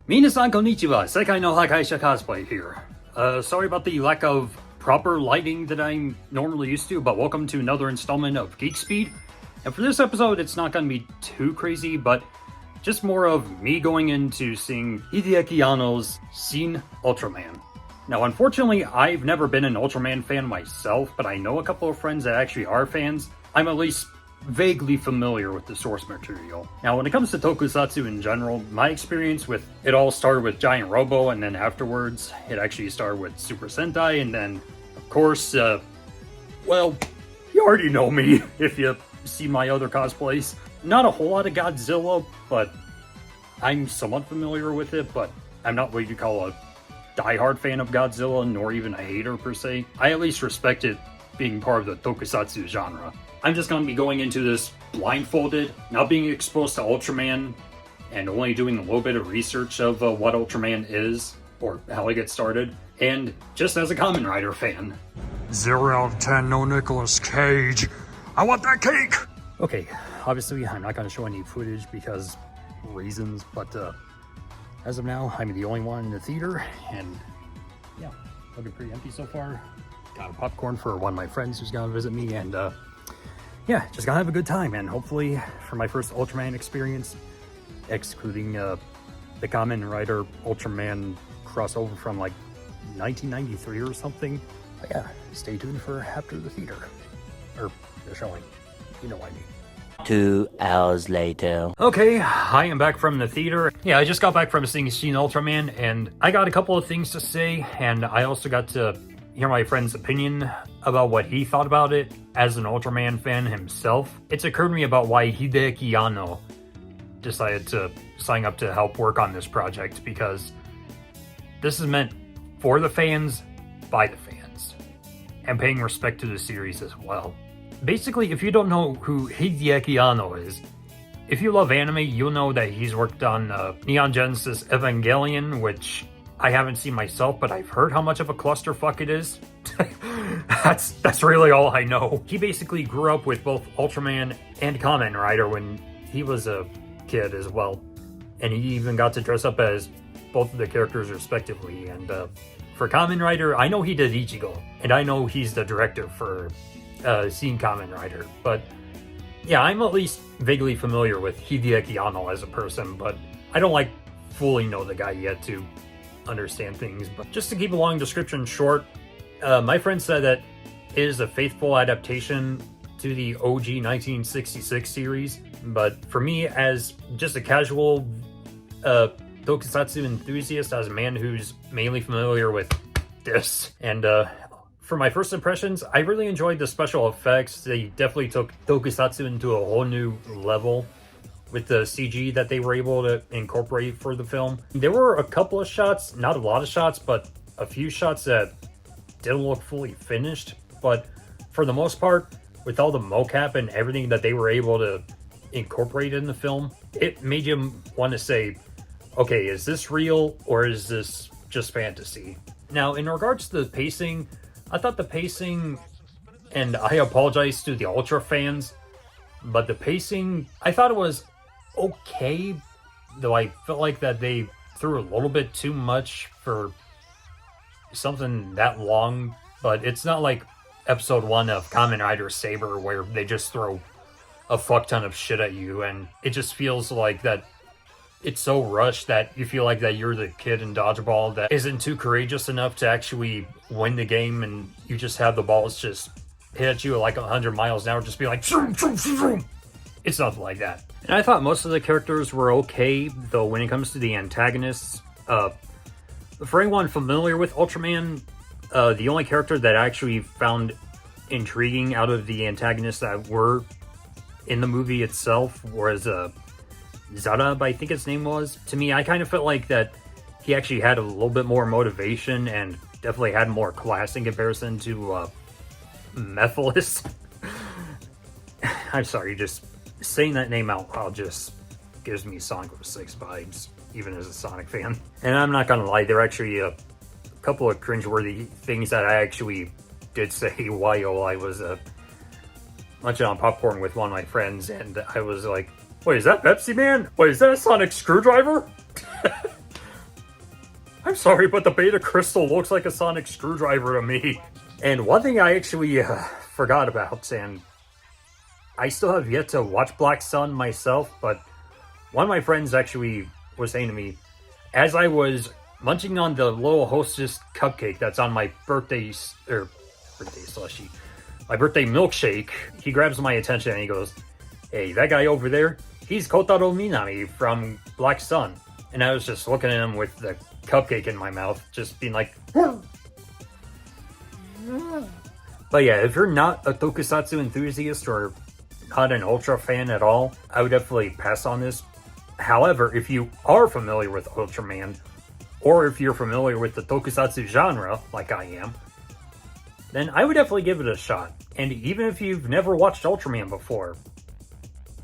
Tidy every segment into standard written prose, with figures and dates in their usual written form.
Minasan konnichiwa, Sekai no Hakaisha cosplay here. Sorry about the lack of proper lighting that I'm normally used to, but welcome to another installment of Geek Speed. And for this episode, it's not going to be too crazy, but just more of me going into seeing Hideaki Anno's Shin Ultraman. Now, unfortunately, I've never been an Ultraman fan myself, but I know a couple of friends that actually are fans. I'm at least vaguely familiar with the source material. Now, when it comes to tokusatsu in general, my experience with it all started with Giant Robo, and then afterwards, it actually started with Super Sentai, and then, of course, well, you already know me if you see my other cosplays. Not a whole lot of Godzilla, but I'm somewhat familiar with it, but I'm not what you call a diehard fan of Godzilla, nor even a hater per se. I at least respect it being part of the tokusatsu genre. I'm just going to be going into this blindfolded, not being exposed to Ultraman, and only doing a little bit of research of what Ultraman is, or how it gets started, and just as a Kamen Rider fan. 0 out of 10, no Nicolas Cage. I want that cake! Okay, obviously I'm not going to show any footage because reasons, but as of now, I'm the only one in the theater, and yeah, looking pretty empty so far. Got a popcorn for one of my friends who's going to visit me, and yeah, just gonna have a good time, and hopefully for my first Ultraman experience, excluding the Kamen Rider Ultraman crossover from like 1993 or something. But yeah, stay tuned for after the theater, or the showing, you know what I mean. 2 hours later. Okay, I am back from the theater. Yeah, I just got back from seeing Shin Ultraman, and I got a couple of things to say, and I also got to hear my friend's opinion about what he thought about it as an Ultraman fan himself. It's occurred to me about why Hideaki Anno decided to sign up to help work on this project, because this is meant for the fans, by the fans, and paying respect to the series as well. Basically, if you don't know who Hideaki Anno is, if you love anime, you'll know that he's worked on Neon Genesis Evangelion, which I haven't seen myself, but I've heard how much of a clusterfuck it is. That's really all I know. He basically grew up with both Ultraman and Kamen Rider when he was a kid as well. And he even got to dress up as both of the characters respectively. And for Kamen Rider, I know he did Ichigo, and I know he's the director for Shin Kamen Rider. But yeah, I'm at least vaguely familiar with Hideaki Anno as a person, but I don't like fully know the guy yet to understand things. But just to keep a long description short, my friend said that it is a faithful adaptation to the OG 1966 series, but for me, as just a casual tokusatsu enthusiast, as a man who's mainly familiar with this, and for my first impressions, I really enjoyed the special effects. They definitely took tokusatsu into a whole new level with the CG that they were able to incorporate for the film. There were a couple of shots, not a lot of shots, but a few shots that didn't look fully finished. But for the most part, with all the mocap and everything that they were able to incorporate in the film, it made you want to say, okay, is this real or is this just fantasy? Now, in regards to the pacing, I thought the pacing, and I apologize to the Ultra fans, but the pacing, I thought it was okay, though I felt like that they threw a little bit too much for something that long. But it's not like episode 1 of Kamen Rider Saber where they just throw a fuck ton of shit at you, and it just feels like that it's so rushed that you feel like that you're the kid in dodgeball that isn't too courageous enough to actually win the game, and you just have the balls just hit at you at like 100 miles an hour, just be like, vroom, vroom, vroom, vroom. It's nothing like that. And I thought most of the characters were okay, though when it comes to the antagonists, for anyone familiar with Ultraman, the only character that I actually found intriguing out of the antagonists that were in the movie itself was Zarab, I think his name was. To me, I kind of felt like that he actually had a little bit more motivation and definitely had more class in comparison to Mephiles. I'm sorry, just saying that name out loud just gives me Sonic 06 vibes, even as a Sonic fan. And I'm not gonna lie, there are actually a couple of cringeworthy things that I actually did say while I was munching on popcorn with one of my friends, and I was like, wait, is that Pepsi Man? Wait, is that a sonic screwdriver? I'm sorry, but the beta crystal looks like a sonic screwdriver to me. And one thing I actually forgot about, and I still have yet to watch Black Sun myself, but one of my friends actually was saying to me, as I was munching on the little Hostess cupcake that's on my birthday slushy, my birthday milkshake, he grabs my attention and he goes, "Hey, that guy over there, he's Kotaro Minami from Black Sun." And I was just looking at him with the cupcake in my mouth, just being like, But yeah, if you're not a tokusatsu enthusiast or not an Ultra fan at all, I would definitely pass on this. However, if you are familiar with Ultraman, or if you're familiar with the tokusatsu genre, like I am, then I would definitely give it a shot. And even if you've never watched Ultraman before,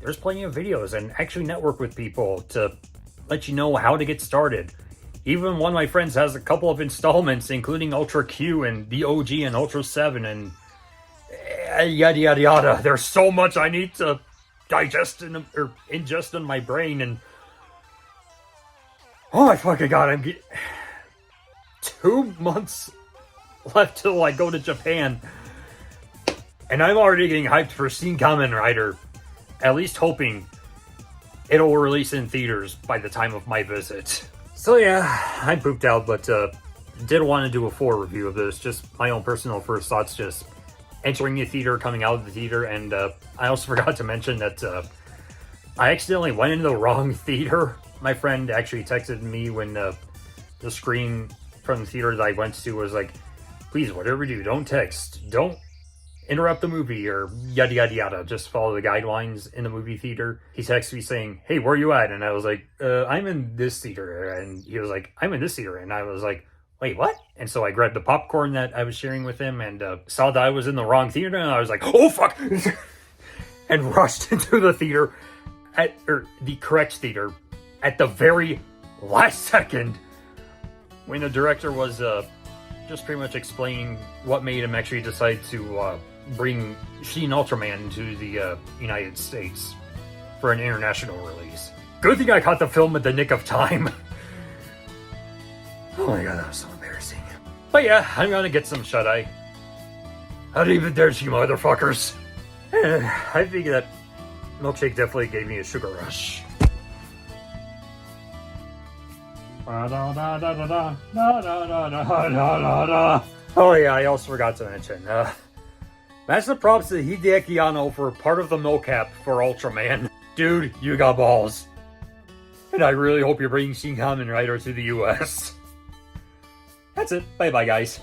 there's plenty of videos, and actually network with people to let you know how to get started. Even one of my friends has a couple of installments, including Ultra Q and the OG and Ultra 7 and yada yada yada. There's so much I need to digest or ingest in my brain, and oh my fucking god, I'm getting 2 months left till I go to Japan, and I'm already getting hyped for Shin Kamen Rider. At least hoping it'll release in theaters by the time of my visit. So yeah, I'm pooped out, but did want to do a full review of this. Just my own personal first thoughts, just entering the theater, coming out of the theater, and I also forgot to mention that I accidentally went into the wrong theater. My friend actually texted me when the screen from the theater that I went to was like, "Please, whatever you do, don't text, don't interrupt the movie," or yada yada yada, just follow the guidelines in the movie theater. He texted me saying, "Hey, where you at?" And I was like, "I'm in this theater." And he was like, "I'm in this theater." And I was like, "Wait, what?" And so I grabbed the popcorn that I was sharing with him and saw that I was in the wrong theater, and I was like, "Oh fuck," and rushed into the theater or the correct theater at the very last second when the director was just pretty much explaining what made him actually decide to bring Shin Ultraman to the United States for an international release. Good thing I caught the film at the nick of time. Oh my god, that was so embarrassing. But yeah, I'm gonna get some shut-eye. How even dare you motherfuckers? I think that milkshake definitely gave me a sugar rush. Oh yeah, I also forgot to mention, massive props to Hideaki Anno for part of the mocap for Ultraman. Dude, you got balls. And I really hope you're bringing Shin Kamen Rider to the US. That's it. Bye bye, guys.